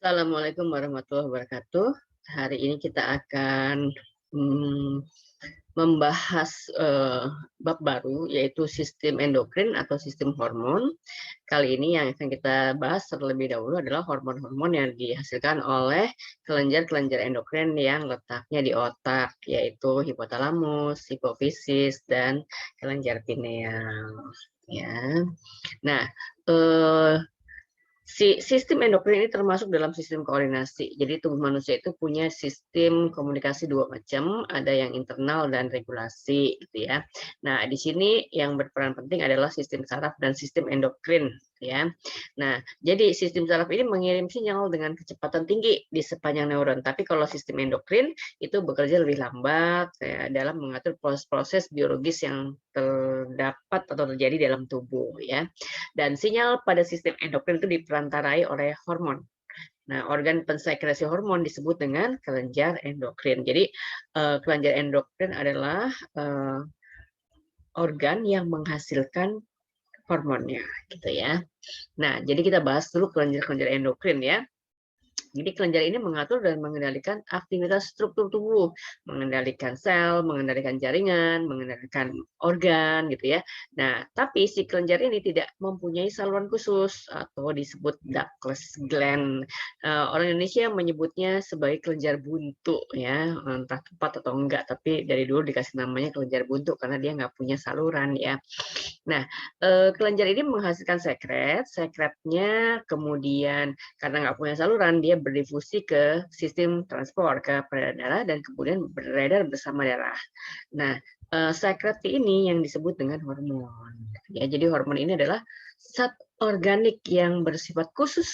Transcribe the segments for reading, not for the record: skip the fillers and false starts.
Assalamualaikum warahmatullahi wabarakatuh. Hari ini kita akan mm, membahas bab baru, yaitu sistem endokrin atau sistem hormon. Kali ini yang akan kita bahas terlebih dahulu adalah hormon-hormon yang dihasilkan oleh kelenjar-kelenjar endokrin yang letaknya di otak, yaitu hipotalamus, hipofisis, dan kelenjar pineal. Ya. Nah, eh, sistem endokrin ini termasuk dalam sistem koordinasi. Jadi tubuh manusia itu punya sistem komunikasi dua macam, ada yang internal dan regulasi, gitu ya. Nah, di sini yang berperan penting adalah sistem saraf dan sistem endokrin, ya. Nah, jadi sistem saraf ini mengirim sinyal dengan kecepatan tinggi di sepanjang neuron. Tapi kalau sistem endokrin itu bekerja lebih lambat ya, dalam mengatur proses-proses biologis yang terdapat atau terjadi dalam tubuh, ya. Dan sinyal pada sistem endokrin itu diperantarai oleh hormon. Nah, organ pensekresi hormon disebut dengan kelenjar endokrin. Jadi, kelenjar endokrin adalah organ yang menghasilkan hormonnya, gitu ya. Nah, jadi kita bahas dulu kelenjar-kelenjar endokrin ya. Jadi kelenjar ini mengatur dan mengendalikan aktivitas struktur tubuh, mengendalikan sel, mengendalikan jaringan, mengendalikan organ, gitu ya. Nah, tapi si kelenjar ini tidak mempunyai saluran khusus atau disebut ductless gland. Orang Indonesia menyebutnya sebagai kelenjar buntu, ya, entah tepat atau enggak. Tapi dari dulu dikasih namanya kelenjar buntu karena dia nggak punya saluran, ya. Nah, kelenjar ini menghasilkan sekretnya kemudian karena nggak punya saluran, dia berdifusi ke sistem transport, ke peredaran darah, dan kemudian beredar bersama darah. Nah, sekret ini yang disebut dengan hormon. Ya, jadi hormon ini adalah zat organik yang bersifat khusus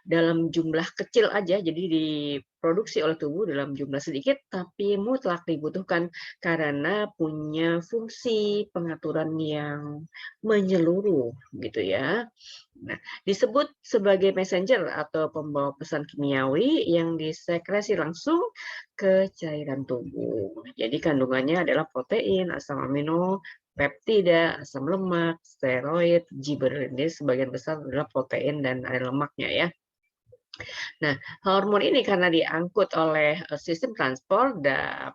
dalam jumlah kecil aja, jadi diproduksi oleh tubuh dalam jumlah sedikit, tapi mutlak dibutuhkan karena punya fungsi pengaturan yang menyeluruh, gitu ya. Nah, disebut sebagai messenger atau pembawa pesan kimiawi yang disekresi langsung ke cairan tubuh. Jadi kandungannya adalah protein, asam amino, peptida, asam lemak, steroid, gibberellin. Jadi sebagian besar adalah protein dan ada lemaknya ya. Nah, hormon ini karena diangkut oleh sistem transport,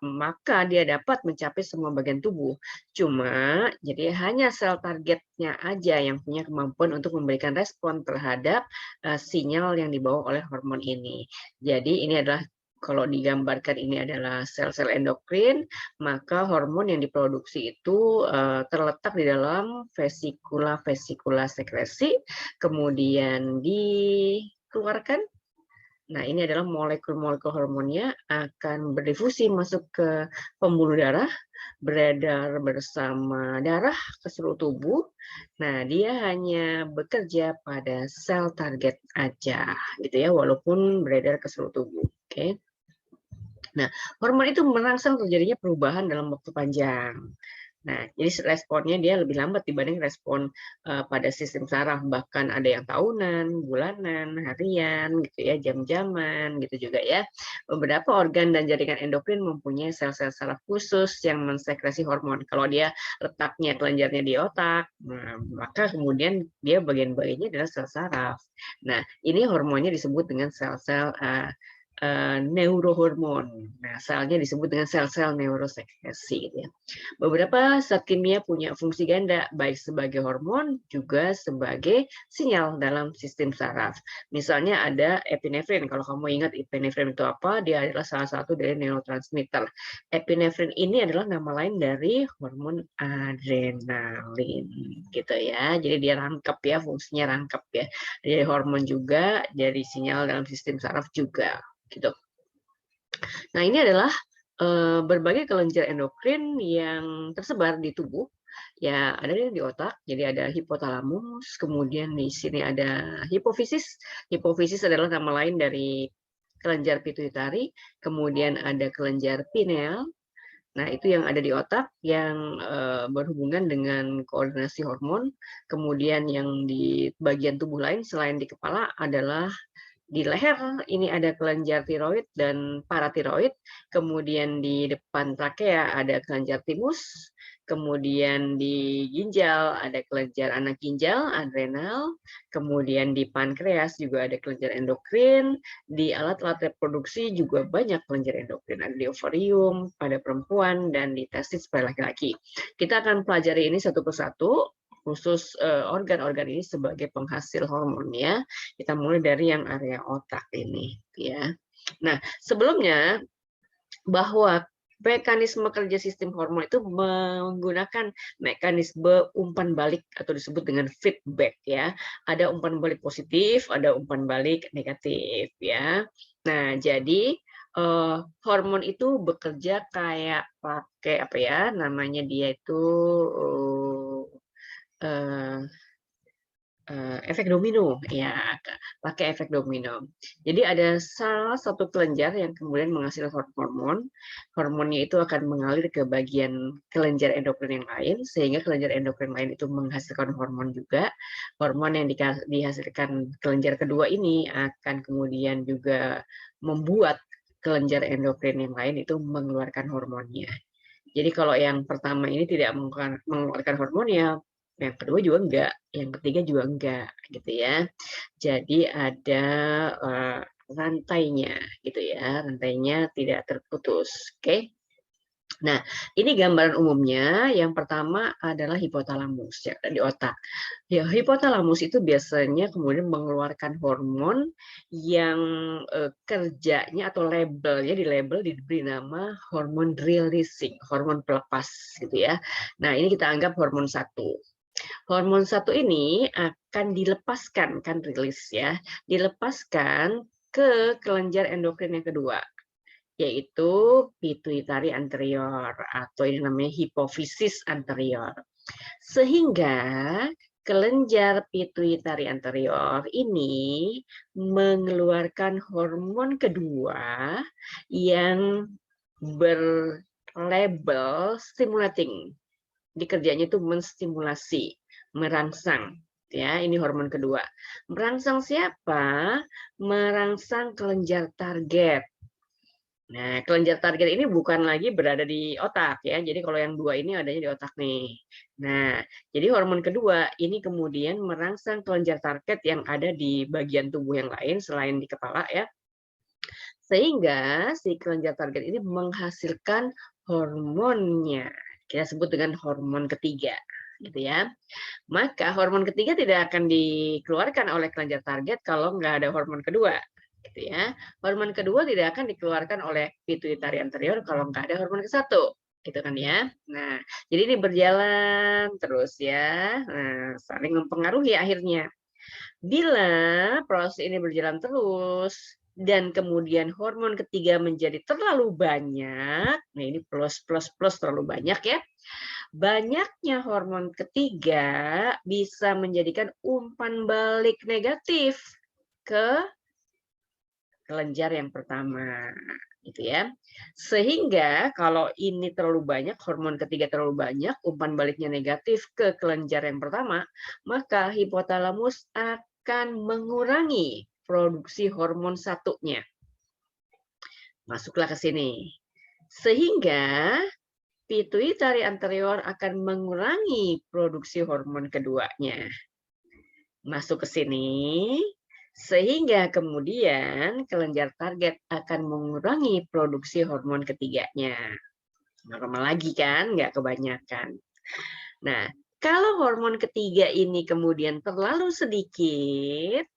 maka dia dapat mencapai semua bagian tubuh. Cuma, jadi hanya sel targetnya aja yang punya kemampuan untuk memberikan respon terhadap sinyal yang dibawa oleh hormon ini. Jadi ini adalah kalau digambarkan ini adalah sel-sel endokrin, maka hormon yang diproduksi itu terletak di dalam vesikula-vesikula sekresi, kemudian dikeluarkan. Nah, ini adalah molekul-molekul hormonnya akan berdifusi masuk ke pembuluh darah, beredar bersama darah ke seluruh tubuh. Nah, dia hanya bekerja pada sel target aja, gitu ya, walaupun beredar ke seluruh tubuh. Oke. Nah, hormon itu merangsang terjadinya perubahan dalam waktu panjang. Nah, jadi responnya dia lebih lambat dibanding respon pada sistem saraf. Bahkan ada yang tahunan, bulanan, harian, gitu ya, jam-jaman, gitu juga ya. Beberapa organ dan jaringan endokrin mempunyai sel-sel saraf khusus yang mensekresi hormon. Kalau dia letaknya kelenjarnya di otak, nah, maka kemudian dia bagian-bagiannya adalah sel saraf. Nah, ini hormonnya disebut dengan sel-sel neurohormon. Nah, selnya disebut dengan sel-sel neurosekresi, gitu ya. Beberapa zat kimia punya fungsi ganda, baik sebagai hormon juga sebagai sinyal dalam sistem saraf. Misalnya ada epinefrin. Kalau kamu ingat epinefrin itu apa? Dia adalah salah satu dari neurotransmitter. Epinefrin ini adalah nama lain dari hormon adrenalin, gitu ya. Jadi dia rangkap ya, fungsinya rangkap ya. Jadi hormon juga, jadi sinyal dalam sistem saraf juga, gitu. Nah, ini adalah berbagai kelenjar endokrin yang tersebar di tubuh. Ya, ada di otak, jadi ada hipotalamus, kemudian di sini ada hipofisis. Hipofisis adalah nama lain dari kelenjar pituitari, kemudian ada kelenjar pineal. Nah, itu yang ada di otak yang berhubungan dengan koordinasi hormon. Kemudian yang di bagian tubuh lain selain di kepala adalah di leher ini ada kelenjar tiroid dan paratiroid, kemudian di depan trakea ada kelenjar timus, kemudian di ginjal ada kelenjar anak ginjal, adrenal, kemudian di pankreas juga ada kelenjar endokrin, di alat-alat reproduksi juga banyak kelenjar endokrin, ada di ovarium pada perempuan dan di testis pada laki-laki. Kita akan pelajari ini satu persatu, khusus organ-organ ini sebagai penghasil hormon ya. Kita mulai dari yang area otak ini ya. Nah, sebelumnya bahwa mekanisme kerja sistem hormon itu menggunakan mekanisme umpan balik atau disebut dengan feedback ya. Ada umpan balik positif, ada umpan balik negatif ya. Nah, jadi hormon itu bekerja kayak pakai apa ya? Namanya dia itu efek domino ya, pakai efek domino. Jadi ada salah satu kelenjar yang kemudian menghasilkan hormon. Hormonnya itu akan mengalir ke bagian kelenjar endokrin yang lain, sehingga kelenjar endokrin lain itu menghasilkan hormon juga. Hormon yang dihasilkan kelenjar kedua ini akan kemudian juga membuat kelenjar endokrin yang lain itu mengeluarkan hormonnya. Jadi kalau yang pertama ini tidak mengeluarkan hormonnya, yang kedua juga enggak, yang ketiga juga enggak, gitu ya. Jadi ada rantainya, gitu ya, rantainya tidak terputus. Oke. Nah, ini gambaran umumnya. Yang pertama adalah hipotalamus ya, di otak. Ya, hipotalamus itu biasanya kemudian mengeluarkan hormon yang kerjanya atau labelnya diberi nama hormon releasing, hormon pelepas gitu ya. Nah, ini kita anggap hormon 1. Hormon 1 ini akan dilepaskan, kan rilis ya, dilepaskan ke kelenjar endokrin yang kedua, yaitu pituitari anterior atau ini namanya hipofisis anterior. Sehingga kelenjar pituitari anterior ini mengeluarkan hormon kedua yang berlabel stimulating. Dikerjanya itu menstimulasi, merangsang. Ya, ini hormon kedua. Merangsang siapa? Merangsang kelenjar target. Nah, kelenjar target ini bukan lagi berada di otak ya. Jadi kalau yang dua ini adanya di otak nih. Nah, jadi hormon kedua ini kemudian merangsang kelenjar target yang ada di bagian tubuh yang lain selain di kepala ya. Sehingga si kelenjar target ini menghasilkan hormonnya. Kita sebut dengan hormon ketiga, gitu ya. Maka hormon ketiga tidak akan dikeluarkan oleh kelenjar target kalau nggak ada hormon kedua, gitu ya. Hormon kedua tidak akan dikeluarkan oleh pituitari anterior kalau nggak ada hormon ke-1, gitu kan ya. Nah, jadi ini berjalan terus ya, nah, saling mempengaruhi akhirnya. Bila proses ini berjalan terus dan kemudian hormon ketiga menjadi terlalu banyak, nah ini plus terlalu banyak ya. Banyaknya hormon ketiga bisa menjadikan umpan balik negatif ke kelenjar yang pertama, gitu ya. Sehingga kalau ini terlalu banyak, hormon ketiga terlalu banyak, umpan baliknya negatif ke kelenjar yang pertama, maka hipotalamus akan mengurangi produksi hormon satunya. Masuklah ke sini. Sehingga pituitari anterior akan mengurangi produksi hormon keduanya. Masuk ke sini, sehingga kemudian kelenjar target akan mengurangi produksi hormon ketiganya. Normal lagi kan, nggak kebanyakan. Nah, kalau hormon ketiga ini kemudian terlalu sedikit,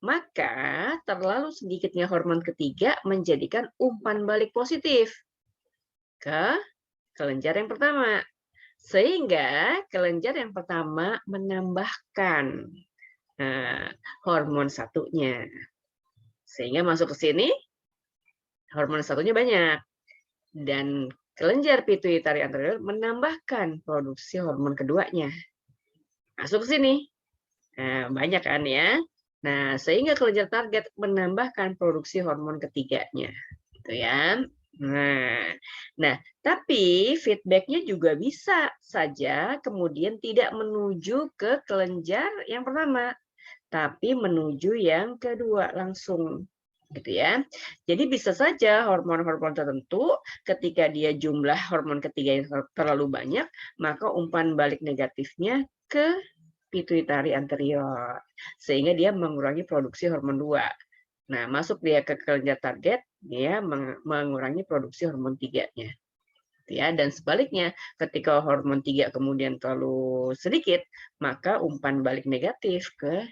maka terlalu sedikitnya hormon ketiga menjadikan umpan balik positif ke kelenjar yang pertama. Sehingga kelenjar yang pertama menambahkan hormon satunya. Sehingga masuk ke sini, hormon satunya banyak. Dan kelenjar pituitari anterior menambahkan produksi hormon keduanya. Masuk ke sini. Nah, banyak kan ya. Nah, sehingga kelenjar target menambahkan produksi hormon ketiganya. Gitu ya. Nah, tapi feedbacknya juga bisa saja kemudian tidak menuju ke kelenjar yang pertama, tapi menuju yang kedua langsung. gitu ya. Jadi bisa saja hormon-hormon tertentu ketika dia jumlah hormon ketiga yang terlalu banyak, maka umpan balik negatifnya ke pituitari anterior sehingga dia mengurangi produksi hormon 2. Nah, masuk dia ke kelenjar target, dia mengurangi produksi hormon 3-nya. Ya, dan sebaliknya, ketika hormon 3 kemudian terlalu sedikit, maka umpan balik negatif ke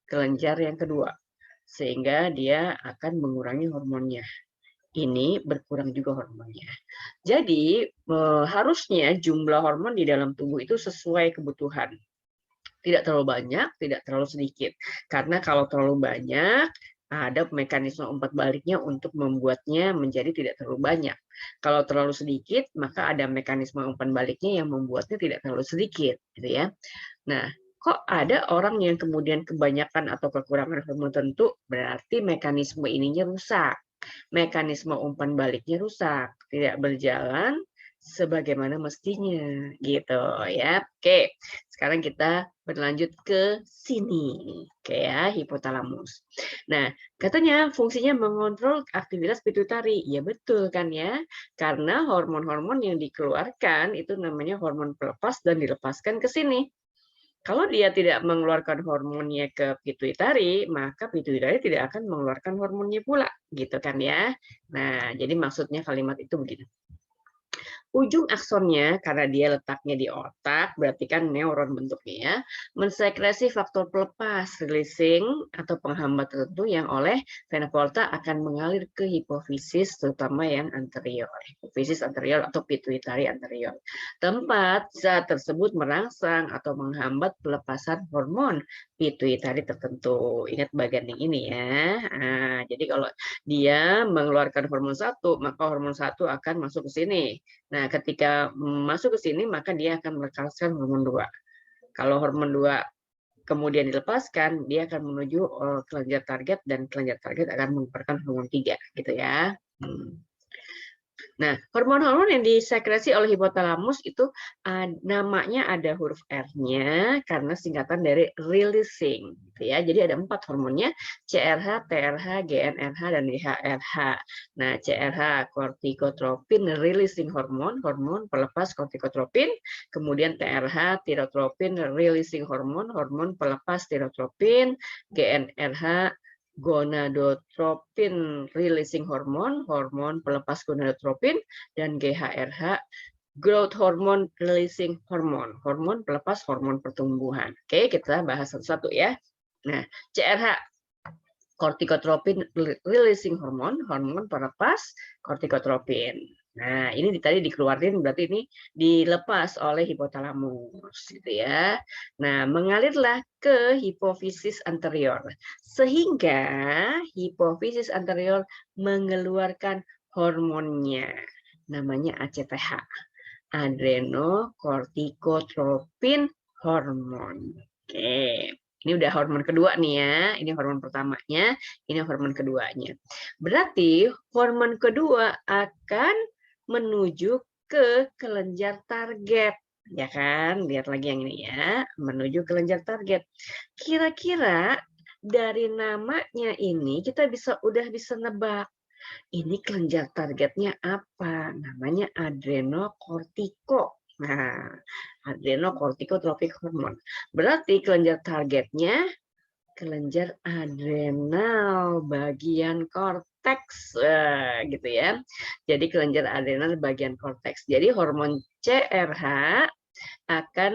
kelenjar yang kedua, sehingga dia akan mengurangi hormonnya. Ini berkurang juga hormonnya. Jadi, harusnya jumlah hormon di dalam tubuh itu sesuai kebutuhan. Tidak terlalu banyak, tidak terlalu sedikit. Karena kalau terlalu banyak, ada mekanisme umpan baliknya untuk membuatnya menjadi tidak terlalu banyak. Kalau terlalu sedikit, maka ada mekanisme umpan baliknya yang membuatnya tidak terlalu sedikit, gitu ya. Nah, kok ada orang yang kemudian kebanyakan atau kekurangan hormon tertentu, berarti mekanisme ininya rusak. Mekanisme umpan baliknya rusak, tidak berjalan sebagaimana mestinya, gitu ya. Oke, sekarang kita berlanjut ke sini, oke ya, hipotalamus. Nah, katanya fungsinya mengontrol aktivitas pituitari. Ya betul kan ya, karena hormon-hormon yang dikeluarkan itu namanya hormon pelepas dan dilepaskan ke sini. Kalau dia tidak mengeluarkan hormonnya ke pituitari, maka pituitari tidak akan mengeluarkan hormonnya pula, gitu kan ya. Nah, jadi maksudnya kalimat itu begini. Ujung aksonnya, karena dia letaknya di otak, berarti kan neuron bentuknya ya, mensekresi faktor pelepas, releasing, atau penghambat tertentu yang oleh vena porta akan mengalir ke hipofisis, terutama yang anterior. Hipofisis anterior atau pituitari anterior. Tempat zat tersebut merangsang atau menghambat pelepasan hormon pituitari tertentu. Ingat bagian yang ini ya. Nah, jadi kalau dia mengeluarkan hormon satu, maka hormon satu akan masuk ke sini. Nah, ketika masuk ke sini, maka dia akan melepaskan hormon 2. Kalau hormon 2 kemudian dilepaskan, dia akan menuju kelenjar target, dan kelenjar target akan mengeluarkan hormon 3, gitu ya. Nah, hormon-hormon yang disekresi oleh hipotalamus itu namanya ada huruf R-nya karena singkatan dari releasing, gitu ya. Jadi ada 4 hormonnya, CRH, TRH, GNRH, dan GHRH. Nah, CRH kortikotropin releasing hormon, hormon pelepas kortikotropin, kemudian TRH tirotropin releasing hormon, hormon pelepas tirotropin, GNRH gonadotropin releasing hormon, hormon pelepas gonadotropin, dan GHRH growth hormone releasing hormone, hormon pelepas hormon pertumbuhan. Oke, kita bahas satu-satu ya. Nah, CRH kortikotropin releasing hormone, hormon pelepas kortikotropin. Nah, ini tadi dikeluarin, berarti ini dilepas oleh hipotalamus, gitu ya. Nah, mengalirlah ke hipofisis anterior, sehingga hipofisis anterior mengeluarkan hormonnya, namanya ACTH, adrenokortikotropin hormon. Oke. Ini udah hormon kedua nih ya. Ini hormon pertamanya, ini hormon keduanya. Berarti hormon kedua akan menuju ke kelenjar target. Ya kan? Lihat lagi yang ini ya. Menuju kelenjar target. Kira-kira dari namanya ini kita udah bisa nebak. Ini kelenjar targetnya apa? Namanya adrenokortiko. Nah, adrenokortikotropic hormone. Berarti kelenjar targetnya kelenjar adrenal bagian korteks, gitu ya. Jadi kelenjar adrenal bagian korteks. Jadi hormon CRH akan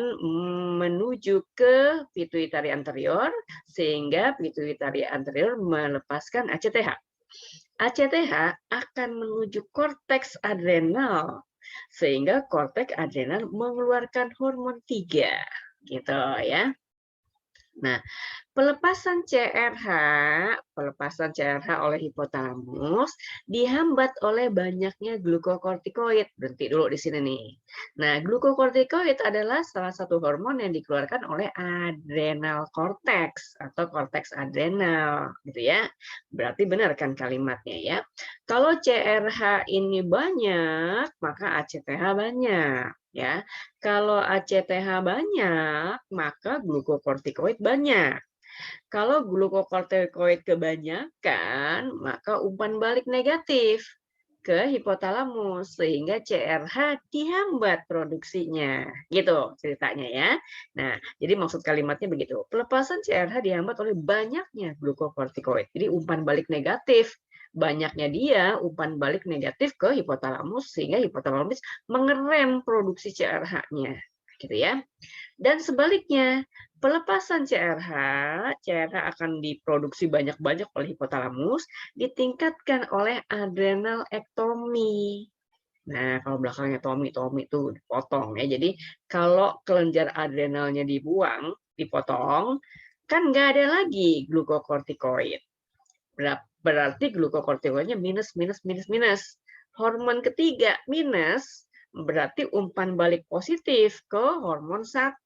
menuju ke pituitari anterior sehingga pituitari anterior melepaskan ACTH. ACTH akan menuju korteks adrenal sehingga korteks adrenal mengeluarkan hormon 3, gitu ya. Nah, pelepasan CRH oleh hipotalamus dihambat oleh banyaknya glukokortikoid. Berhenti dulu di sini nih. Nah, glukokortikoid adalah salah satu hormon yang dikeluarkan oleh adrenal korteks atau korteks adrenal, gitu ya. Berarti benar kan kalimatnya ya. Kalau CRH ini banyak, maka ACTH banyak. Ya, kalau ACTH banyak, maka glukokortikoid banyak. Kalau glukokortikoid kebanyakan, maka umpan balik negatif ke hipotalamus sehingga CRH dihambat produksinya. Gitu ceritanya ya. Nah, jadi maksud kalimatnya begitu. Pelepasan CRH dihambat oleh banyaknya glukokortikoid. Jadi umpan balik negatif. Banyaknya dia umpan balik negatif ke hipotalamus sehingga hipotalamus mengerem produksi CRH-nya. Gitu ya. Dan sebaliknya, pelepasan CRH akan diproduksi banyak-banyak oleh hipotalamus, ditingkatkan oleh adrenal ektomi. Nah, kalau belakangnya tomi itu dipotong ya. Jadi kalau kelenjar adrenalnya dibuang, dipotong, kan nggak ada lagi glukokortikoid. Berarti glukokortikoidnya minus, minus, minus, minus. Hormon ketiga minus, berarti umpan balik positif ke hormon 1.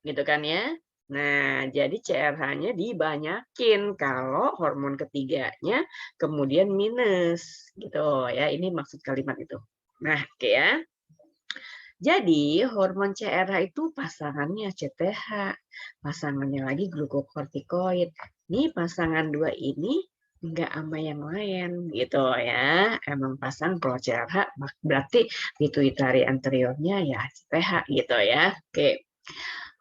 Gitu kan ya. Nah, jadi CRH-nya dibanyakin kalau hormon ketiganya kemudian minus. Gitu ya, ini maksud kalimat itu. Nah, oke ya. Jadi hormon CRH itu pasangannya CTH, pasangannya lagi glukokortikoid. Nih pasangan dua ini enggak sama yang lain gitu ya. Emang pasang pro CRH berarti pituitari anteriornya ya CTH gitu ya. Oke.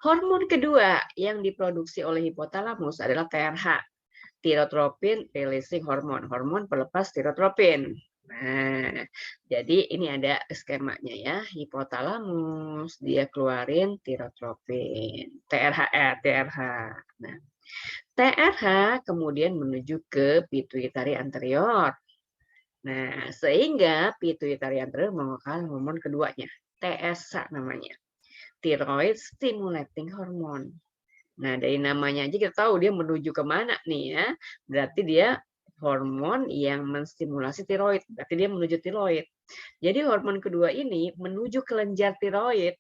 Hormon kedua yang diproduksi oleh hipotalamus adalah TRH, tirotropin releasing hormone, hormon pelepas tirotropin. Nah, jadi ini ada skemanya ya, hipotalamus dia keluarin tirotropin, TRH. Nah, TRH kemudian menuju ke pituitari anterior. Nah, sehingga pituitari anterior mengeluarkan hormon keduanya, TSH namanya, thyroid stimulating hormone. Nah, dari namanya aja kita tahu dia menuju ke mana nih ya. Berarti dia hormon yang menstimulasi tiroid. Berarti dia menuju tiroid. Jadi hormon kedua ini menuju kelenjar tiroid.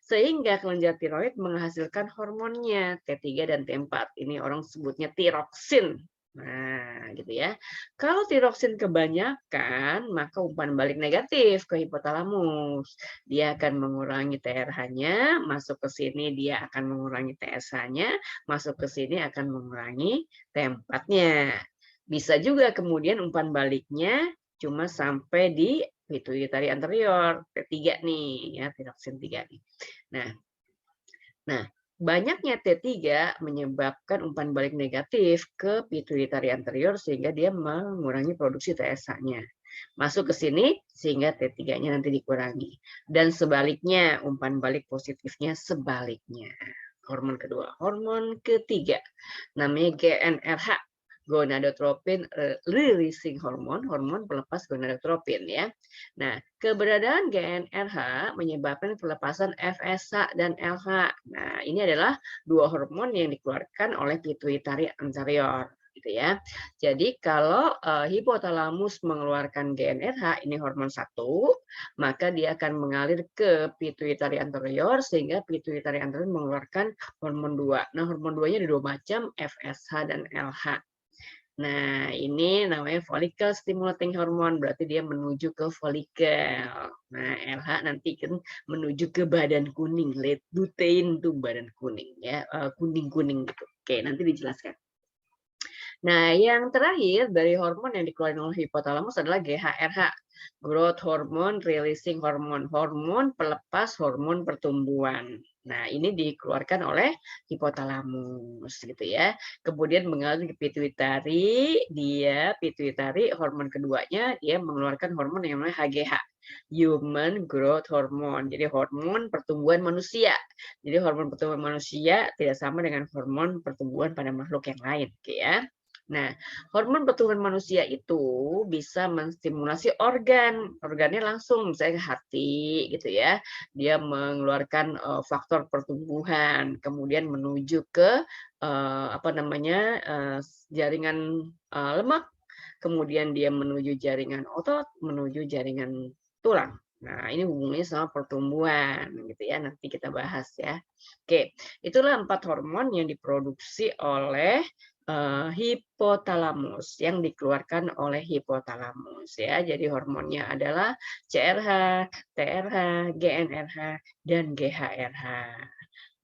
Sehingga kelenjar tiroid menghasilkan hormonnya T3 dan T4. Ini orang sebutnya tiroksin. Nah, gitu ya. Kalau tiroksin kebanyakan, maka umpan balik negatif ke hipotalamus. Dia akan mengurangi TRH-nya, masuk ke sini dia akan mengurangi TSH-nya, masuk ke sini akan mengurangi T4-nya. Bisa juga kemudian umpan baliknya cuma sampai di pituitari anterior, T3 nih, ya, tiroksin 3 nih. Nah, banyaknya T3 menyebabkan umpan balik negatif ke pituitari anterior sehingga dia mengurangi produksi TSH-nya. Masuk ke sini sehingga T3-nya nanti dikurangi. Dan sebaliknya, umpan balik positifnya sebaliknya. Hormon kedua. Hormon ketiga namanya GnRH, gonadotropin releasing hormone, hormon pelepas gonadotropin ya. Nah, keberadaan GnRH menyebabkan pelepasan FSH dan LH. Nah, ini adalah dua hormon yang dikeluarkan oleh pituitari anterior gitu ya. Jadi kalau hipotalamus mengeluarkan GnRH, ini hormon 1, maka dia akan mengalir ke pituitari anterior sehingga pituitari anterior mengeluarkan hormon 2. Nah, hormon 2-nya ada dua macam, FSH dan LH. Nah, ini namanya follicle stimulating hormone, berarti dia menuju ke folikel. Nah, LH nanti kan menuju ke badan kuning, lutein tuh badan kuning ya, kuning-kuning gitu. Oke, nanti dijelaskan. Nah, yang terakhir dari hormon yang dikeluarkan oleh hipotalamus adalah GHRH, growth hormone releasing hormone, hormon pelepas hormon pertumbuhan. Nah, ini dikeluarkan oleh hipotalamus gitu ya. Kemudian mengalir ke pituitari, pituitari hormon keduanya dia mengeluarkan hormon yang namanya HGH, human growth hormone. Jadi hormon pertumbuhan manusia. Jadi hormon pertumbuhan manusia tidak sama dengan hormon pertumbuhan pada makhluk yang lain, gitu ya. Nah, hormon pertumbuhan manusia itu bisa menstimulasi organnya langsung, misalnya hati, gitu ya. Dia mengeluarkan faktor pertumbuhan, kemudian menuju ke jaringan lemak, kemudian dia menuju jaringan otot, menuju jaringan tulang. Nah, ini hubungannya sama pertumbuhan, gitu ya. Nanti kita bahas ya. Oke, itulah 4 hormon yang diproduksi oleh hipotalamus yang dikeluarkan oleh hipotalamus ya. Jadi hormonnya adalah CRH, TRH, GnRH dan GHRH.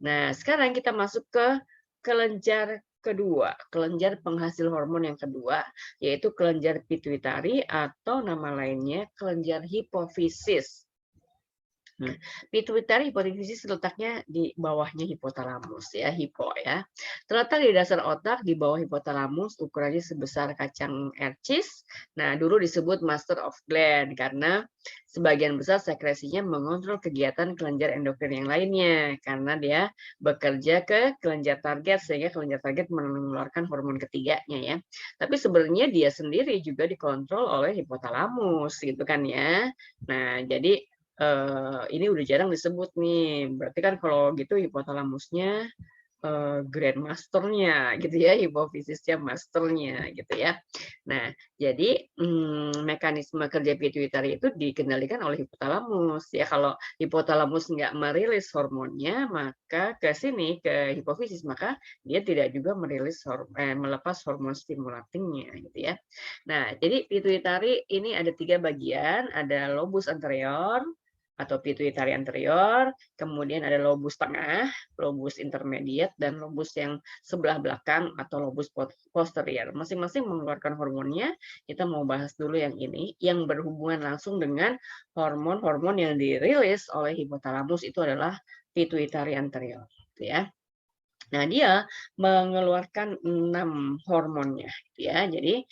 Nah, sekarang kita masuk ke kelenjar kedua, kelenjar penghasil hormon yang kedua, yaitu kelenjar pituitari atau nama lainnya kelenjar hipofisis. Nah, pituitari hipofisis letaknya di bawahnya hipotalamus ya, hipo ya. Terletak di dasar otak di bawah hipotalamus, ukurannya sebesar kacang ercis. Nah, dulu disebut master of gland karena sebagian besar sekresinya mengontrol kegiatan kelenjar endokrin yang lainnya karena dia bekerja ke kelenjar target sehingga kelenjar target mengeluarkan hormon ketiganya ya. Tapi sebenarnya dia sendiri juga dikontrol oleh hipotalamus gitu kan ya. Nah, jadi ini udah jarang disebut nih. Berarti kan kalau gitu hipotalamusnya grandmasternya gitu ya, hipofisisnya masternya gitu ya. Nah, jadi mekanisme kerja pituitari itu dikendalikan oleh hipotalamus ya. Kalau hipotalamus nggak merilis hormonnya, maka ke sini ke hipofisis, maka dia tidak juga melepas hormon stimulatingnya gitu ya. Nah, jadi pituitari ini ada 3 bagian, ada lobus anterior atau pituitari anterior, kemudian ada lobus tengah, lobus intermediate, dan lobus yang sebelah belakang atau lobus posterior. Masing-masing mengeluarkan hormonnya. Kita mau bahas dulu yang ini, yang berhubungan langsung dengan hormon-hormon yang dirilis oleh hipotalamus itu adalah pituitari anterior. Ya. Nah, dia mengeluarkan 6 hormonnya. Ya. Jadi,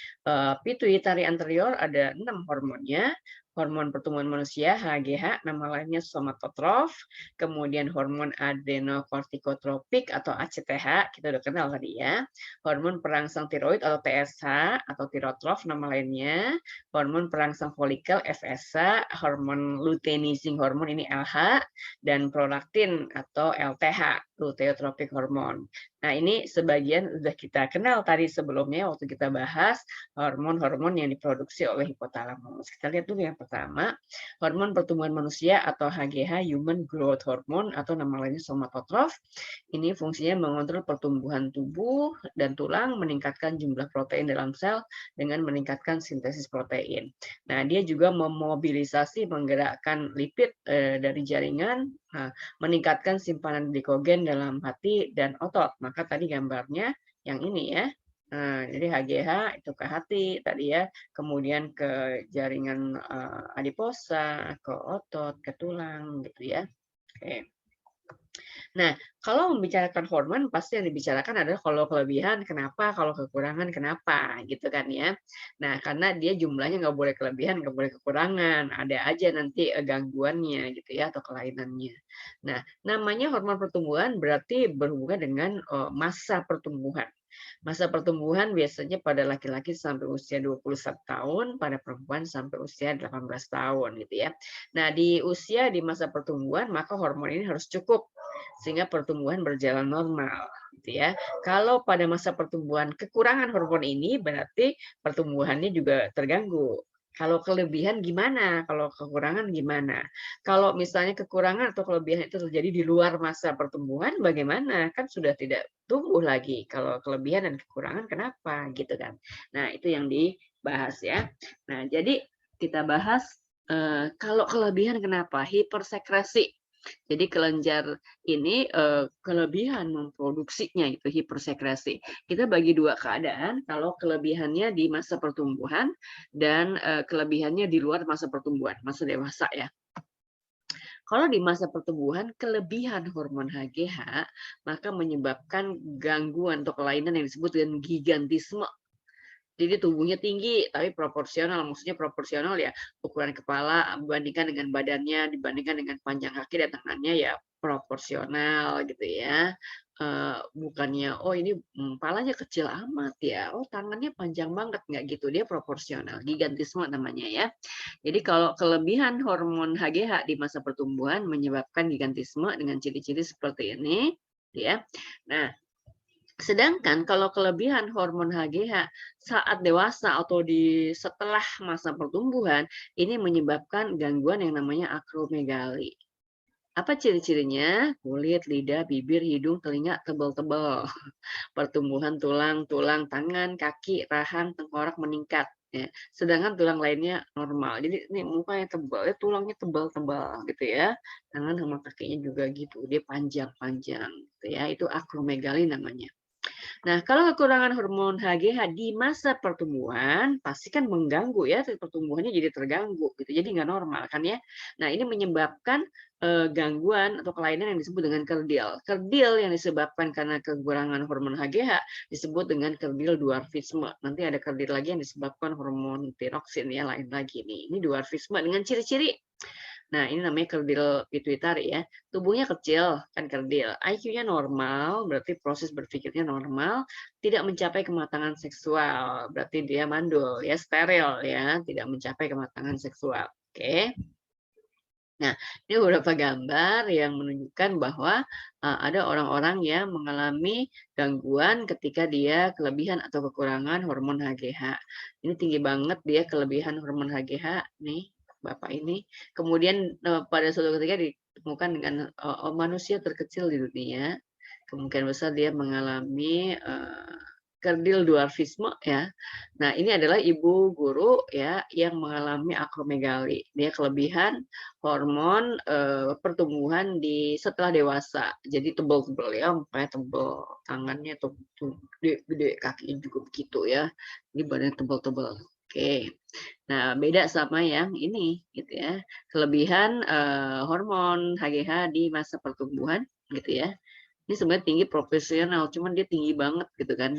pituitari anterior ada 6 hormonnya. Hormon pertumbuhan manusia HGH, nama lainnya somatotrof, kemudian hormon adenokortikotropik atau ACTH, kita udah kenal tadi ya. Hormon perangsang tiroid atau TSH atau tirotrof, nama lainnya. Hormon perangsang folikel FSH, hormon luteinizing hormon ini LH, dan prolaktin atau LTH, luteotropik hormon. Nah, ini sebagian sudah kita kenal tadi sebelumnya waktu kita bahas hormon-hormon yang diproduksi oleh hipotalamus. Kita lihat dulu yang pertama, hormon pertumbuhan manusia atau HGH, Human Growth Hormone atau nama lainnya somatotrof. Ini fungsinya mengontrol pertumbuhan tubuh dan tulang, meningkatkan jumlah protein dalam sel dengan meningkatkan sintesis protein. Nah, dia juga memobilisasi, menggerakkan lipid dari jaringan, meningkatkan simpanan glikogen dalam hati dan otot. Maka tadi gambarnya yang ini ya. Nah, jadi HGH itu ke hati tadi ya, kemudian ke jaringan adiposa, ke otot, ke tulang gitu ya. Oke. Nah, kalau membicarakan hormon, pasti yang dibicarakan adalah kalau kelebihan kenapa, kalau kekurangan kenapa, gitu kan ya. Nah, karena dia jumlahnya nggak boleh kelebihan, nggak boleh kekurangan, ada aja nanti gangguannya gitu ya, atau kelainannya. Nah, namanya hormon pertumbuhan berarti berhubungan dengan masa pertumbuhan. Masa pertumbuhan biasanya pada laki-laki sampai usia 21 tahun, pada perempuan sampai usia 18 tahun gitu ya. Nah, di masa pertumbuhan maka hormon ini harus cukup sehingga pertumbuhan berjalan normal gitu ya. Kalau pada masa pertumbuhan kekurangan hormon ini berarti pertumbuhannya juga terganggu. Kalau kelebihan gimana? Kalau kekurangan gimana? Kalau misalnya kekurangan atau kelebihan itu terjadi di luar masa pertumbuhan, bagaimana? Kan sudah tidak tumbuh lagi. Kalau kelebihan dan kekurangan, kenapa? Gitu kan. Nah, itu yang dibahas ya. Nah, jadi kita bahas kalau kelebihan kenapa? Hipersekresi. Jadi kelenjar ini kelebihan memproduksinya itu hipersekresi. Kita bagi 2 keadaan, kalau kelebihannya di masa pertumbuhan dan kelebihannya di luar masa pertumbuhan, masa dewasa ya. Kalau di masa pertumbuhan kelebihan hormon HGH maka menyebabkan gangguan atau kelainan yang disebut dengan gigantisme. Jadi tubuhnya tinggi tapi proporsional, maksudnya proporsional ya ukuran kepala dibandingkan dengan badannya, dibandingkan dengan panjang kaki dan tangannya ya proporsional gitu ya. Bukannya oh ini palanya kecil amat ya, oh tangannya panjang banget, nggak gitu, dia proporsional, gigantisme namanya ya. Jadi kalau kelebihan hormon HGH di masa pertumbuhan menyebabkan gigantisme dengan ciri-ciri seperti ini ya. Nah, sedangkan kalau kelebihan hormon HGH saat dewasa atau setelah masa pertumbuhan, ini menyebabkan gangguan yang namanya akromegali. Apa ciri-cirinya? Kulit, lidah, bibir, hidung, telinga tebal-tebal. Pertumbuhan tulang, tangan, kaki, rahang, tengkorak meningkat. Ya. Sedangkan tulang lainnya normal. Jadi ini mukanya tebal, ya, tulangnya tebal-tebal gitu ya. Tangan sama kakinya juga gitu, dia panjang-panjang gitu ya. Itu akromegali namanya. Nah, kalau kekurangan hormon HGH di masa pertumbuhan, pasti kan mengganggu ya, pertumbuhannya jadi terganggu gitu, jadi nggak normal kan ya. Nah, ini menyebabkan gangguan atau kelainan yang disebut dengan kerdil. Kerdil yang disebabkan karena kekurangan hormon HGH disebut dengan kerdil dwarfisme. Nanti ada kerdil lagi yang disebabkan hormon tiroksin ya, lain lagi nih. Ini dwarfisme dengan ciri-ciri. Nah, ini namanya kerdil pituitari ya. Tubuhnya kecil, kan kerdil. IQ-nya normal, berarti proses berpikirnya normal. Tidak mencapai kematangan seksual, berarti dia mandul, ya steril ya, tidak mencapai kematangan seksual. Oke. Nah, ini beberapa gambar yang menunjukkan bahwa ada orang-orang yang mengalami gangguan ketika dia kelebihan atau kekurangan hormon HGH. Ini tinggi banget dia kelebihan hormon HGH nih, Bapak ini. Kemudian pada suatu ketika ditemukan dengan manusia terkecil di dunia. Kemungkinan besar dia mengalami kerdil dwarfisme ya. Nah, ini adalah ibu guru ya yang mengalami akromegali. Dia kelebihan hormon pertumbuhan di setelah dewasa. Jadi tebal-tebal ya, mukanya tebal, tangannya tuh gede-gede, kakinya juga begitu ya. Ini badannya tebal-tebal. Oke. Nah, beda sama yang ini gitu ya. Kelebihan hormon HGH di masa pertumbuhan gitu ya. Ini sebenarnya tinggi profesional, cuman dia tinggi banget gitu kan.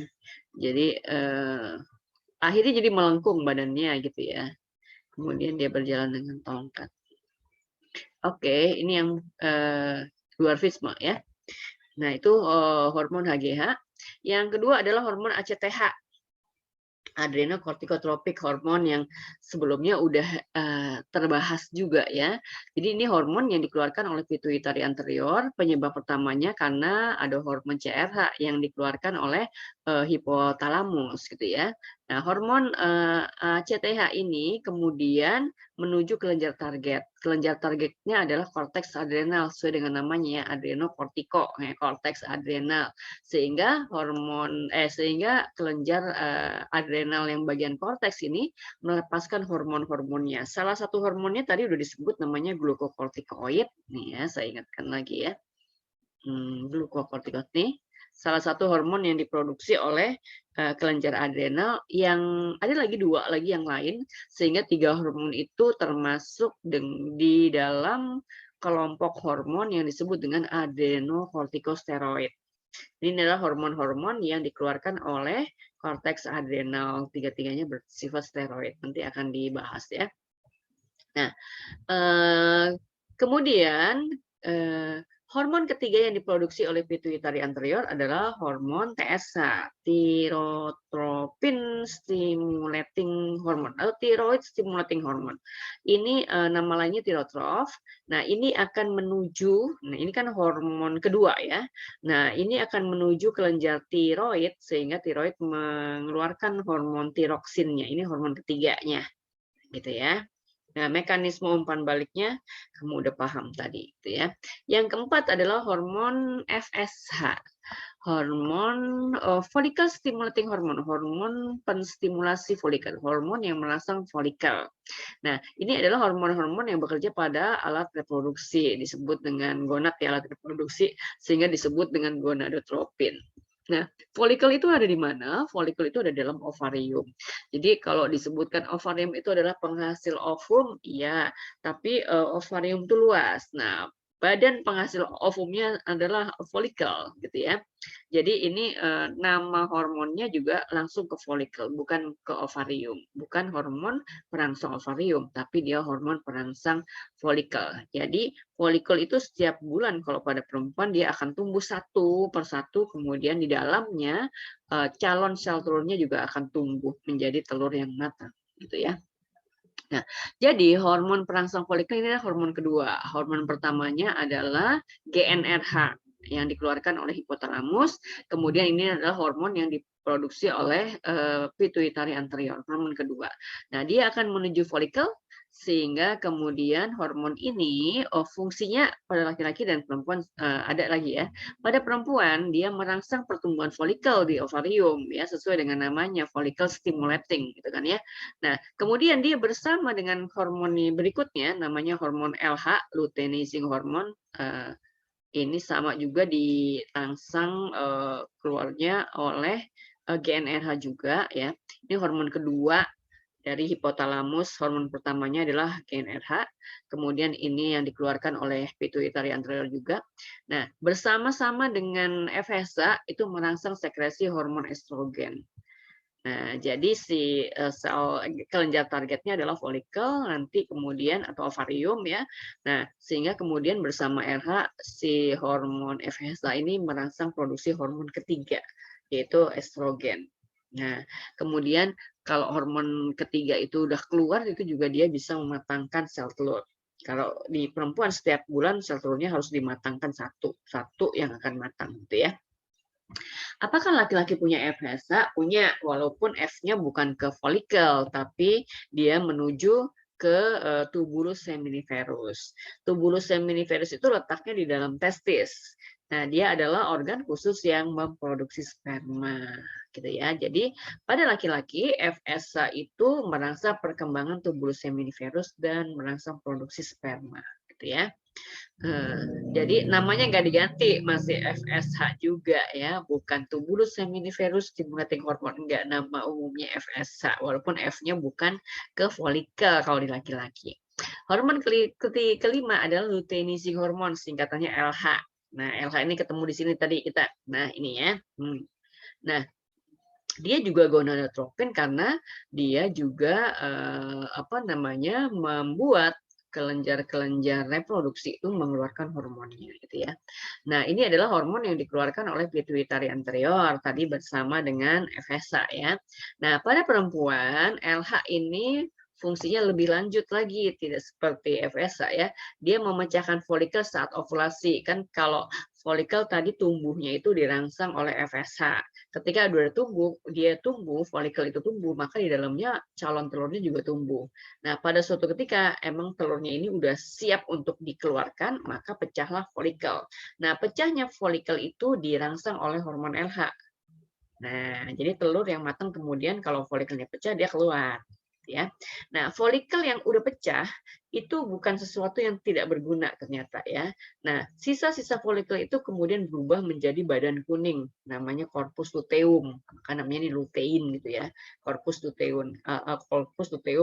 Jadi akhirnya jadi melengkung badannya gitu ya. Kemudian dia berjalan dengan tongkat. Oke, ini yang dwarfisme ya. Nah, itu hormon HGH. Yang kedua adalah hormon ACTH. Adrenocorticotrophic hormon yang sebelumnya udah terbahas juga ya. Jadi ini hormon yang dikeluarkan oleh pituitari anterior. Penyebab pertamanya karena ada hormon CRH yang dikeluarkan oleh hipotalamus gitu ya. Nah, hormon ACTH ini kemudian menuju kelenjar target. Kelenjar targetnya adalah korteks adrenal sesuai dengan namanya ya, adrenokortiko, ya, korteks adrenal. Sehingga sehingga kelenjar adrenal yang bagian korteks ini melepaskan hormon-hormonnya. Salah satu hormonnya tadi udah disebut namanya glukokortikoid. Nih ya, saya ingatkan lagi ya. Glukokortikoid nih salah satu hormon yang diproduksi oleh kelenjar adrenal, yang ada lagi dua lagi yang lain, sehingga 3 hormon itu termasuk di dalam kelompok hormon yang disebut dengan adrenokortikosteroid. Ini adalah hormon-hormon yang dikeluarkan oleh korteks adrenal. Tiga-tiganya bersifat steroid. Nanti akan dibahas ya. Nah, kemudian hormon ketiga yang diproduksi oleh pituitari anterior adalah hormon TSH, thyrotropion stimulating hormone atau thyroid stimulating hormone. Ini nama lainnya thyrotrof. Nah, ini akan menuju, nah ini kan hormon kedua ya. Nah, ini akan menuju kelenjar tiroid sehingga tiroid mengeluarkan hormon tiroksinnya. Ini hormon ketiganya, gitu ya. Nah, mekanisme umpan baliknya kamu udah paham tadi, gitu ya. Yang keempat adalah hormon FSH, hormon follicle stimulating hormone, hormon penstimulasi folikel, hormon yang merangsang folikel. Nah, ini adalah hormon-hormon yang bekerja pada alat reproduksi, disebut dengan gonad ya, alat reproduksi, sehingga disebut dengan gonadotropin. Nah, folikel itu ada di mana? Folikel itu ada dalam ovarium. Jadi kalau disebutkan ovarium itu adalah penghasil ovum, iya, tapi ovarium itu luas. Nah, badan penghasil ovumnya adalah folikel, gitu ya. Jadi ini nama hormonnya juga langsung ke folikel, bukan ke ovarium. Bukan hormon perangsang ovarium, tapi dia hormon perangsang folikel. Jadi folikel itu setiap bulan kalau pada perempuan dia akan tumbuh satu persatu, kemudian di dalamnya calon sel telurnya juga akan tumbuh menjadi telur yang matang, gitu ya. Nah, jadi hormon perangsang folikel ini adalah hormon kedua. Hormon pertamanya adalah GnRH yang dikeluarkan oleh hipotalamus. Kemudian ini adalah hormon yang diproduksi oleh pituitari anterior, hormon kedua. Nah, dia akan menuju folikel sehingga kemudian hormon ini fungsinya pada laki-laki dan perempuan ada lagi ya. Pada perempuan dia merangsang pertumbuhan folikel di ovarium ya, sesuai dengan namanya follicle stimulating gitu kan ya. Nah, kemudian dia bersama dengan hormon berikutnya namanya hormon LH, luteinizing hormone. ini sama juga dirangsang keluarnya oleh GnRH juga ya. Ini hormon kedua dari hipotalamus. Hormon pertamanya adalah GnRH, kemudian ini yang dikeluarkan oleh pituitary anterior juga. Nah, bersama-sama dengan FSH itu merangsang sekresi hormon estrogen. Nah, jadi si sel kelenjar targetnya adalah folikel nanti kemudian atau ovarium ya. Nah, sehingga kemudian bersama RH si hormon FSH ini merangsang produksi hormon ketiga yaitu estrogen. Nah, kemudian kalau hormon ketiga itu udah keluar itu juga dia bisa mematangkan sel telur. Kalau di perempuan setiap bulan sel telurnya harus dimatangkan satu yang akan matang gitu ya. Apakah laki-laki punya FSH? Punya, walaupun F-nya bukan ke folikel, tapi dia menuju ke tubulus seminiferus. Tubulus seminiferus itu letaknya di dalam testis. Nah, dia adalah organ khusus yang memproduksi sperma, gitu ya. Jadi, pada laki-laki FSH itu merangsang perkembangan tubulus seminiferus dan merangsang produksi sperma, gitu ya. Jadi namanya nggak diganti, masih FSH juga ya, bukan tubulus seminiferus stimulating hormone, enggak, nama umumnya FSH, walaupun F-nya bukan ke folikel kalau di laki-laki. Hormon kelima adalah luteinizing hormone, singkatannya LH. Nah, LH ini ketemu di sini tadi kita. Nah, ini ya. Nah, dia juga gonadotropin karena dia juga membuat kelenjar-kelenjar reproduksi itu mengeluarkan hormonnya gitu ya. Nah, ini adalah hormon yang dikeluarkan oleh pituitary anterior tadi bersama dengan FSH ya. Nah, pada perempuan LH ini fungsinya lebih lanjut lagi, tidak seperti FSH ya. Dia memecahkan folikel saat ovulasi. Kan kalau folikel tadi tumbuhnya itu dirangsang oleh FSH. Ketika dia tumbuh, folikel itu tumbuh, maka di dalamnya calon telurnya juga tumbuh. Nah, pada suatu ketika emang telurnya ini udah siap untuk dikeluarkan, maka pecahlah folikel. Nah, pecahnya folikel itu dirangsang oleh hormon LH. Nah, jadi telur yang matang kemudian kalau folikelnya pecah dia keluar. Ya. Nah, folikel yang udah pecah itu bukan sesuatu yang tidak berguna ternyata ya. Nah, sisa-sisa folikel itu kemudian berubah menjadi badan kuning, namanya corpus luteum. Maka namanya ini lutein gitu ya. Corpus luteum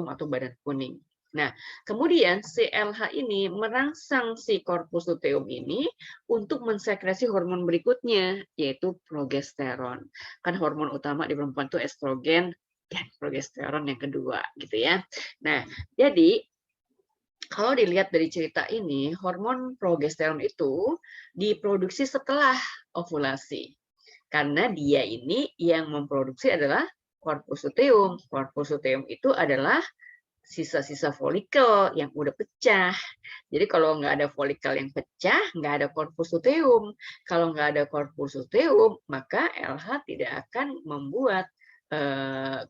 atau badan kuning. Nah, kemudian si LH ini merangsang si corpus luteum ini untuk mensekresi hormon berikutnya, yaitu progesteron. Kan hormon utama di perempuan itu estrogen, dan progesteron yang kedua gitu ya. Nah, jadi kalau dilihat dari cerita ini, hormon progesteron itu diproduksi setelah ovulasi. Karena dia ini yang memproduksi adalah corpus luteum. Corpus luteum itu adalah sisa-sisa folikel yang udah pecah. Jadi kalau nggak ada folikel yang pecah, nggak ada corpus luteum. Kalau nggak ada corpus luteum, maka LH tidak akan membuat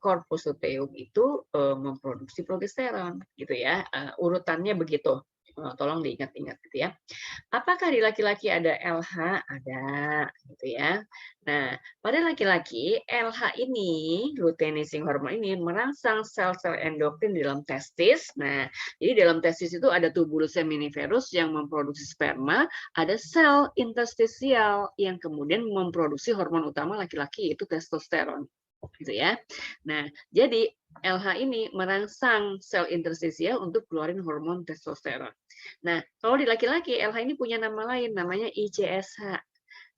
corpus luteum itu memproduksi progesteron, gitu ya. Urutannya begitu. Tolong diingat-ingat gitu ya. Apakah di laki-laki ada LH? Ada, gitu ya. Nah, pada laki-laki LH ini, luteinizing hormone ini merangsang sel-sel endokrin di dalam testis. Nah, jadi dalam testis itu ada tubulus seminiferus yang memproduksi sperma, ada sel interstisial yang kemudian memproduksi hormon utama laki-laki yaitu testosteron. Gitu ya. Nah, jadi LH ini merangsang sel interstisial untuk keluarin hormon testosteron. Nah, kalau di laki-laki LH ini punya nama lain, namanya ICSH,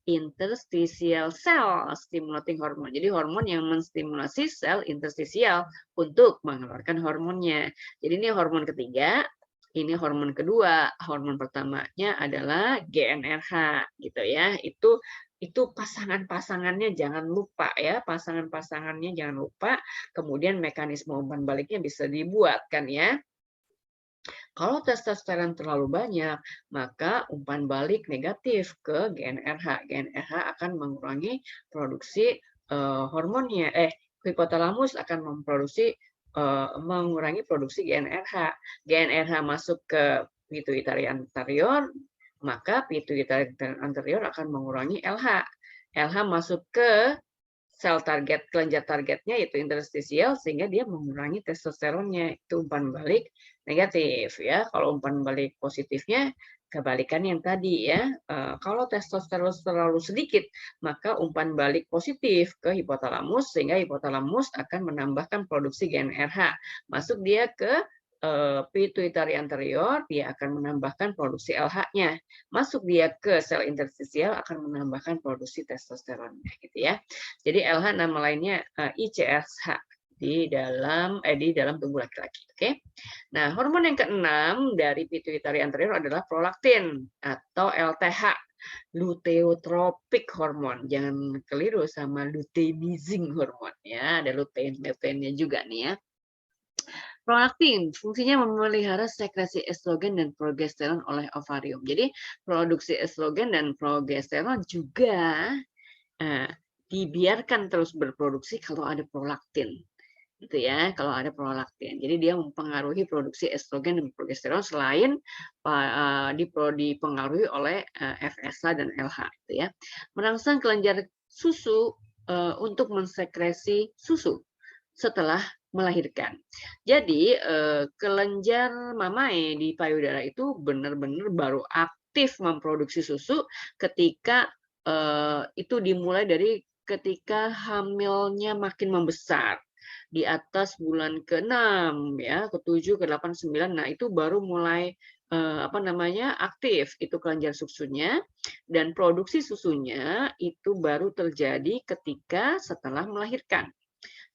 interstitial cell stimulating hormone. Jadi hormon yang menstimulasi sel interstisial untuk mengeluarkan hormonnya. Jadi ini hormon ketiga, ini hormon kedua. Hormon pertamanya adalah GnRH gitu ya. Itu pasangan-pasangannya jangan lupa ya, pasangan-pasangannya jangan lupa. Kemudian mekanisme umpan baliknya bisa dibuat kan ya. Kalau testosteron terlalu banyak, maka umpan balik negatif ke GnRH. GnRH akan mengurangi produksi hormonnya. Hipotalamus akan mengurangi produksi GnRH. GnRH masuk ke pituitary anterior, maka pituitary anterior akan mengurangi LH. LH masuk ke sel target, kelenjar targetnya yaitu interstisial, sehingga dia mengurangi testosteronnya. Itu umpan balik negatif ya. Kalau umpan balik positifnya Kebalikan yang tadi ya, kalau testosteron terlalu sedikit, maka umpan balik positif ke hipotalamus sehingga hipotalamus akan menambahkan produksi GnRH. Masuk dia ke pituitari anterior, dia akan menambahkan produksi LH-nya. Masuk dia ke sel interstisial akan menambahkan produksi testosteronnya gitu ya. Jadi LH nama lainnya ICSH di dalam tubuh laki-laki. Oke. Nah, hormon yang keenam dari pituitari anterior adalah prolaktin atau LTH, luteotropik hormon. Jangan keliru sama luteinizing hormon ya, ada luteinnya juga nih ya. Prolaktin fungsinya memelihara sekresi estrogen dan progesteron oleh ovarium. Jadi produksi estrogen dan progesteron juga dibiarkan terus berproduksi kalau ada prolaktin. Gitu ya, kalau ada prolaktin. Jadi dia mempengaruhi produksi estrogen dan progesteron selain dipengaruhi oleh FSH dan LH gitu ya. Merangsang kelenjar susu untuk mensekresi susu setelah melahirkan. Jadi kelenjar mamae di payudara itu benar-benar baru aktif memproduksi susu ketika itu dimulai dari ketika hamilnya makin membesar di atas bulan ke-6 ya, ke-7, ke-8, 9. Nah, itu baru mulai aktif itu kelenjar susunya dan produksi susunya itu baru terjadi ketika setelah melahirkan.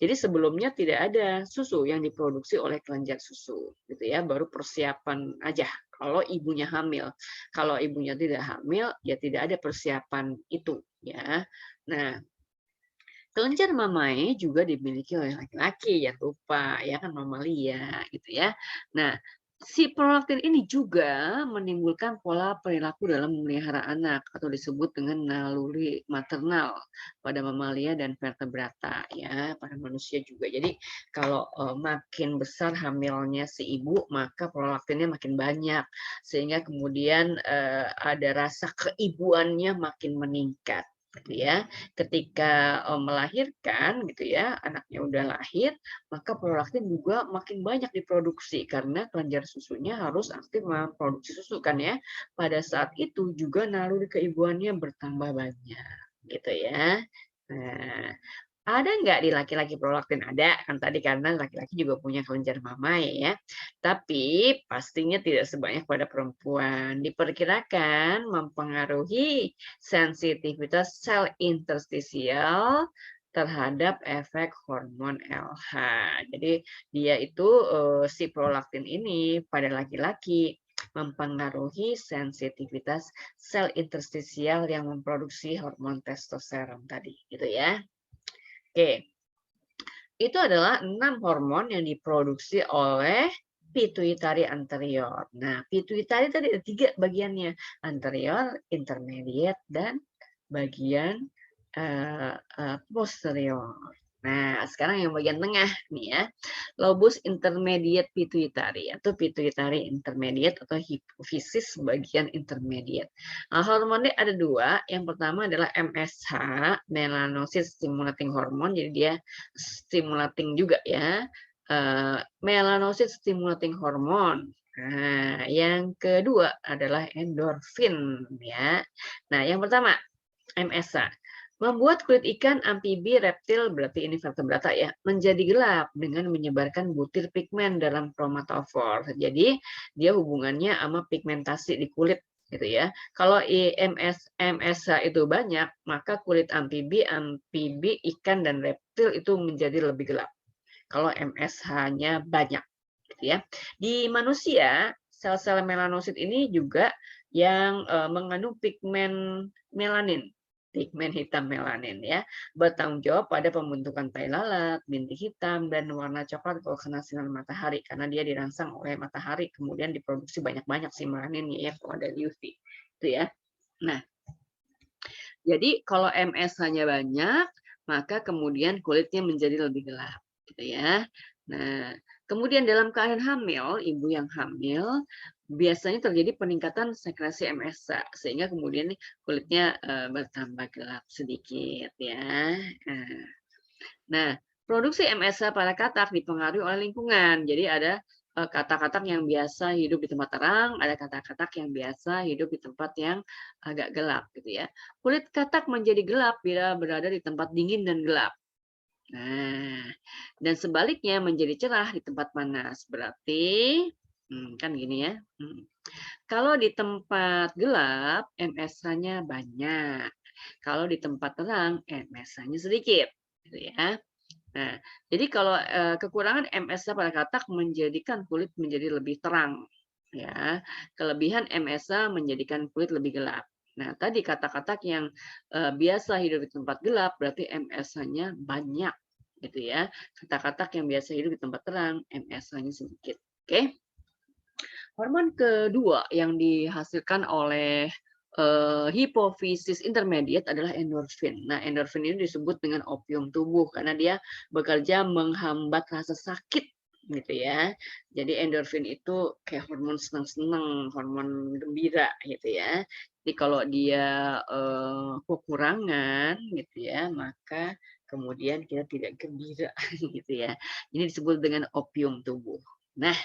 Jadi sebelumnya tidak ada susu yang diproduksi oleh kelenjar susu gitu ya, baru persiapan aja kalau ibunya hamil. Kalau ibunya tidak hamil ya tidak ada persiapan itu ya. Nah, kelenjar mamae juga dimiliki oleh laki-laki, jangan lupa ya kan mamalia gitu ya. Nah, si prolaktin ini juga menimbulkan pola perilaku dalam memelihara anak atau disebut dengan naluri maternal pada mamalia dan vertebrata ya, pada manusia juga. Jadi kalau makin besar hamilnya si ibu, maka prolaktinnya makin banyak sehingga kemudian ada rasa keibuannya makin meningkat gitu ya. Ketika melahirkan gitu ya, anaknya udah lahir, maka prolaktin juga makin banyak diproduksi karena kelenjar susunya harus aktif memproduksi susu kan ya. Pada saat itu juga naluri keibuannya bertambah banyak gitu ya. Nah, ada nggak di laki-laki prolaktin? Ada, kan tadi karena laki-laki juga punya kelenjar mamae ya. Tapi pastinya tidak sebanyak pada perempuan. Diperkirakan mempengaruhi sensitivitas sel interstisial terhadap efek hormon LH. Jadi dia itu si prolaktin ini pada laki-laki mempengaruhi sensitivitas sel interstisial yang memproduksi hormon testosteron tadi, gitu ya. Oke, itu adalah 6 hormon yang diproduksi oleh pituitari anterior. Nah, pituitari tadi ada 3 bagiannya, anterior, intermediate, dan bagian posterior. Nah, sekarang yang bagian tengah nih ya, lobus intermediate pituitary atau pituitary intermediate atau hipofisis bagian intermediate. Nah, hormonnya ada 2. Yang pertama adalah MSH, melanocyte stimulating hormone. Jadi dia stimulating juga ya. Melanocyte stimulating hormone. Nah, yang kedua adalah endorfin ya. Nah, yang pertama MSH. Membuat kulit ikan, amfibi, reptil, berarti ini vertebrata ya, menjadi gelap dengan menyebarkan butir pigmen dalam kromatofor. Jadi dia hubungannya sama pigmentasi di kulit gitu ya. Kalau MSH itu banyak, maka kulit amfibi, ikan dan reptil itu menjadi lebih gelap. Kalau MSH-nya banyak gitu ya. Di manusia, sel-sel melanosit ini juga yang mengandung pigmen melanin, pigmen hitam melanin ya, bertanggung jawab pada pembentukan tai lalat, bintik hitam, dan warna coklat kalau kena sinar matahari karena dia dirangsang oleh matahari kemudian diproduksi banyak-banyak si melanin ya kalau ada UV itu ya. Nah, jadi kalau MS-nya banyak maka kemudian kulitnya menjadi lebih gelap gitu ya. Nah, kemudian dalam keadaan hamil, ibu yang hamil biasanya terjadi peningkatan sekresi MSH sehingga kemudian kulitnya bertambah gelap sedikit ya. Nah, produksi MSH pada katak dipengaruhi oleh lingkungan. Jadi ada katak-katak yang biasa hidup di tempat terang, ada katak-katak yang biasa hidup di tempat yang agak gelap gitu ya. Kulit katak menjadi gelap bila berada di tempat dingin dan gelap. Nah, dan sebaliknya menjadi cerah di tempat panas. Berarti kan gini ya. Kalau di tempat gelap, MSH-nya banyak. Kalau di tempat terang, MSH-nya sedikit, gitu ya. Nah, jadi kalau kekurangan MSH pada katak menjadikan kulit menjadi lebih terang, ya. Kelebihan MSH menjadikan kulit lebih gelap. Nah, tadi katak-katak yang biasa hidup di tempat gelap berarti MSH-nya banyak, gitu ya. Katak-katak yang biasa hidup di tempat terang, MSH-nya sedikit. Oke. Hormon kedua yang dihasilkan oleh hipofisis intermediate adalah endorfin. Nah, endorfin ini disebut dengan opium tubuh karena dia bekerja menghambat rasa sakit gitu ya. Jadi endorfin itu kayak hormon senang-senang, hormon gembira gitu ya. Jadi kalau dia kekurangan gitu ya, maka kemudian kita tidak gembira gitu ya. Ini disebut dengan opium tubuh. Nah,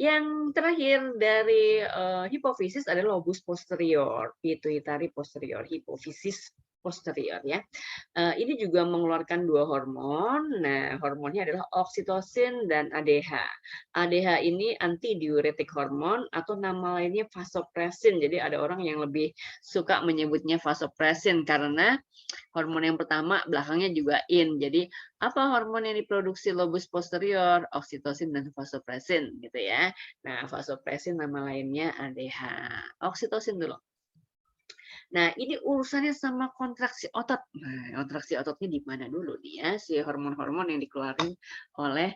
yang terakhir dari hipofisis adalah lobus posterior, pituitari posterior, hipofisis posterior ya. Ini juga mengeluarkan dua hormon. Nah, hormonnya adalah oksitosin dan ADH. ADH ini antidiuretik hormon atau nama lainnya vasopresin. Jadi ada orang yang lebih suka menyebutnya vasopresin karena hormon yang pertama belakangnya juga in. Jadi apa hormon yang diproduksi lobus posterior? Oksitosin dan vasopresin gitu ya. Nah, vasopresin nama lainnya ADH. Oksitosin dulu. Nah, ini urusannya sama kontraksi otot. Nah, kontraksi ototnya di mana dulu nih ya, si hormon-hormon yang dikeluarin oleh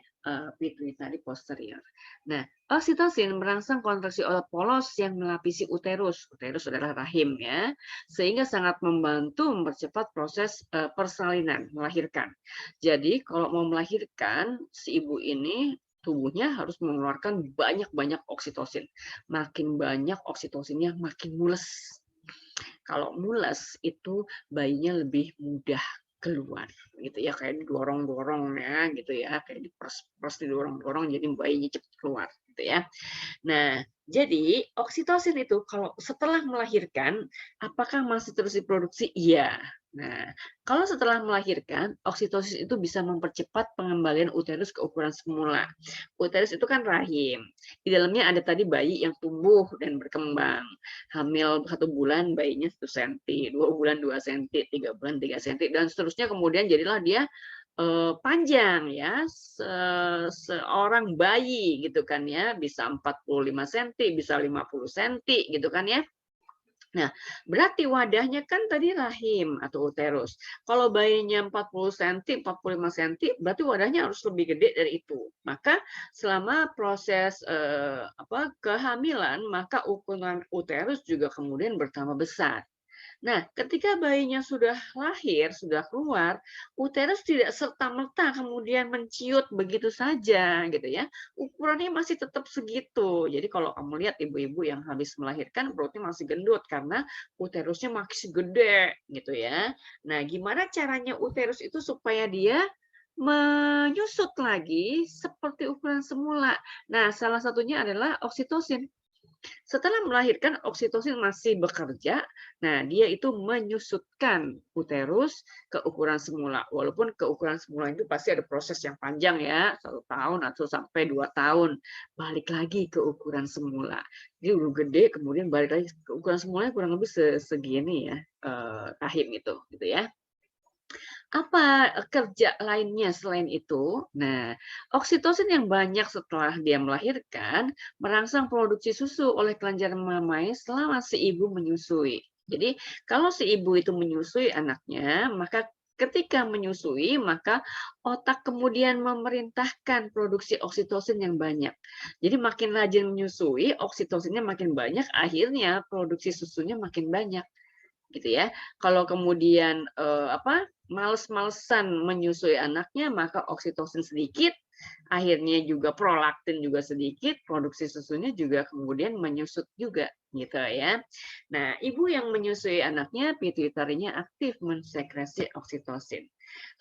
pituitari posterior. Nah, oksitosin merangsang kontraksi otot polos yang melapisi uterus. Uterus adalah rahim ya, sehingga sangat membantu mempercepat proses persalinan, melahirkan. Jadi, kalau mau melahirkan, si ibu ini tubuhnya harus mengeluarkan banyak-banyak oksitosin. Makin banyak oksitosinnya, makin mules. Kalau mules itu bayinya lebih mudah keluar gitu ya, kayak didorong-dorong ya gitu ya, kayak dipers didorong-dorong jadi bayinya cepat keluar gitu ya. Nah, jadi oksitosin itu kalau setelah melahirkan, apakah masih terus diproduksi? Iya. Nah, kalau setelah melahirkan, oksitosin itu bisa mempercepat pengembalian uterus ke ukuran semula. Uterus itu kan rahim. Di dalamnya ada tadi bayi yang tumbuh dan berkembang. Hamil 1 bulan bayinya 1 cm, 2 bulan 2 cm, 3 bulan 3 cm, dan seterusnya kemudian jadilah dia panjang ya, seorang bayi gitu kan ya, bisa 45 cm, bisa 50 cm gitu kan ya. Nah, berarti wadahnya kan tadi rahim atau uterus. Kalau bayinya 40 cm, 45 cm, berarti wadahnya harus lebih gede dari itu. Maka selama proses kehamilan, maka ukuran uterus juga kemudian bertambah besar. Nah, ketika bayinya sudah lahir, sudah keluar, uterus tidak serta-merta kemudian menciut begitu saja, gitu ya. Ukurannya masih tetap segitu. Jadi kalau kamu lihat ibu-ibu yang habis melahirkan, perutnya masih gendut karena uterusnya masih gede, gitu ya. Nah, gimana caranya uterus itu supaya dia menyusut lagi seperti ukuran semula? Nah, salah satunya adalah oksitosin. Setelah melahirkan, oksitosin masih bekerja. Nah, dia itu menyusutkan uterus ke ukuran semula. Walaupun ke ukuran semula itu pasti ada proses yang panjang ya, 1 tahun atau sampai 2 tahun. Balik lagi ke ukuran semula. Jadi udah gede, kemudian balik lagi ke ukuran semula kurang lebih segini ya, rahim itu, gitu ya. Apa kerja lainnya selain itu? Nah, oksitosin yang banyak setelah dia melahirkan merangsang produksi susu oleh kelenjar mamai selama si ibu menyusui. Jadi, kalau si ibu itu menyusui anaknya, maka ketika menyusui, maka otak kemudian memerintahkan produksi oksitosin yang banyak. Jadi makin rajin menyusui, oksitosinnya makin banyak, akhirnya produksi susunya makin banyak gitu ya. Kalau kemudian males-malesan menyusui anaknya, maka oksitosin sedikit, akhirnya juga prolaktin juga sedikit, produksi susunya juga kemudian menyusut juga gitu ya. Nah, ibu yang menyusui anaknya pituitarinya aktif mensekresi oksitosin.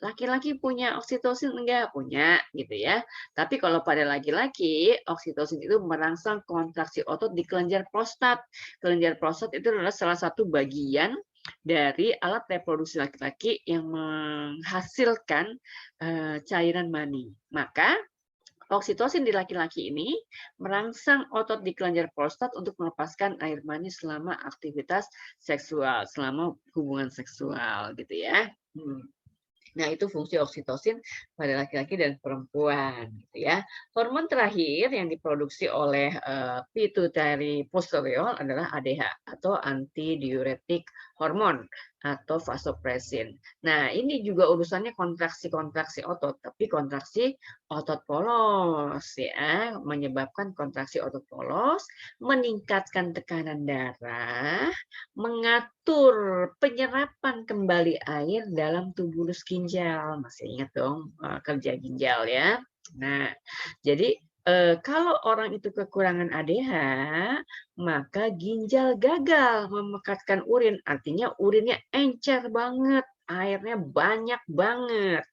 Laki-laki punya oksitosin enggak? Punya, gitu ya. Tapi kalau pada laki-laki, oksitosin itu merangsang kontraksi otot di kelenjar prostat. Kelenjar prostat itu adalah salah satu bagian dari alat reproduksi laki-laki yang menghasilkan cairan mani. Maka oksitosin di laki-laki ini merangsang otot di kelenjar prostat untuk melepaskan air mani selama aktivitas seksual, selama hubungan seksual gitu ya. Nah, itu fungsi oksitosin pada laki-laki dan perempuan, gitu ya. Hormon terakhir yang diproduksi oleh pituitary posterior adalah ADH atau antidiuretik hormon atau vasopressin. Nah, ini juga urusannya kontraksi-kontraksi otot, tapi kontraksi otot polos ya, menyebabkan kontraksi otot polos, meningkatkan tekanan darah, mengatur penyerapan kembali air dalam tubulus ginjal. Masih ingat dong kerja ginjal ya. Nah, jadi kalau orang itu kekurangan ADH, maka ginjal gagal memekatkan urin. Artinya urinnya encer banget, airnya banyak banget.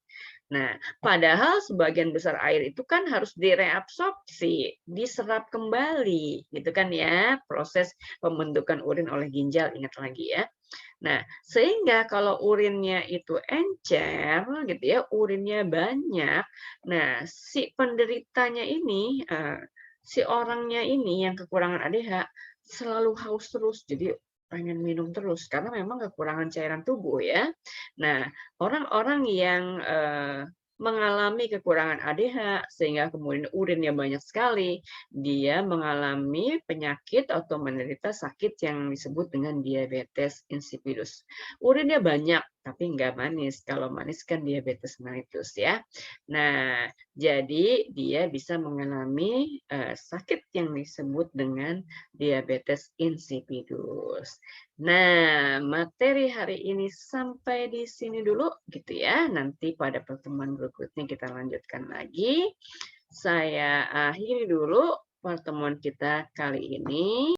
Nah, padahal sebagian besar air itu kan harus direabsorpsi, diserap kembali, gitu kan ya, proses pembentukan urin oleh ginjal, ingat lagi ya. Nah, sehingga kalau urinnya itu encer, gitu ya, urinnya banyak, nah si penderitanya ini, si orangnya ini yang kekurangan ADH selalu haus terus, jadi pengen minum terus karena memang kekurangan cairan tubuh ya. Nah, orang-orang yang mengalami kekurangan ADH sehingga kemudian urinnya banyak sekali, dia mengalami penyakit atau menderita sakit yang disebut dengan diabetes insipidus. Urinnya banyak tapi nggak manis. Kalau manis kan diabetes mellitus ya. Nah, jadi dia bisa mengalami sakit yang disebut dengan diabetes insipidus. Nah, materi hari ini sampai di sini dulu gitu ya. Nanti pada pertemuan berikutnya kita lanjutkan lagi. Saya akhiri dulu pertemuan kita kali ini.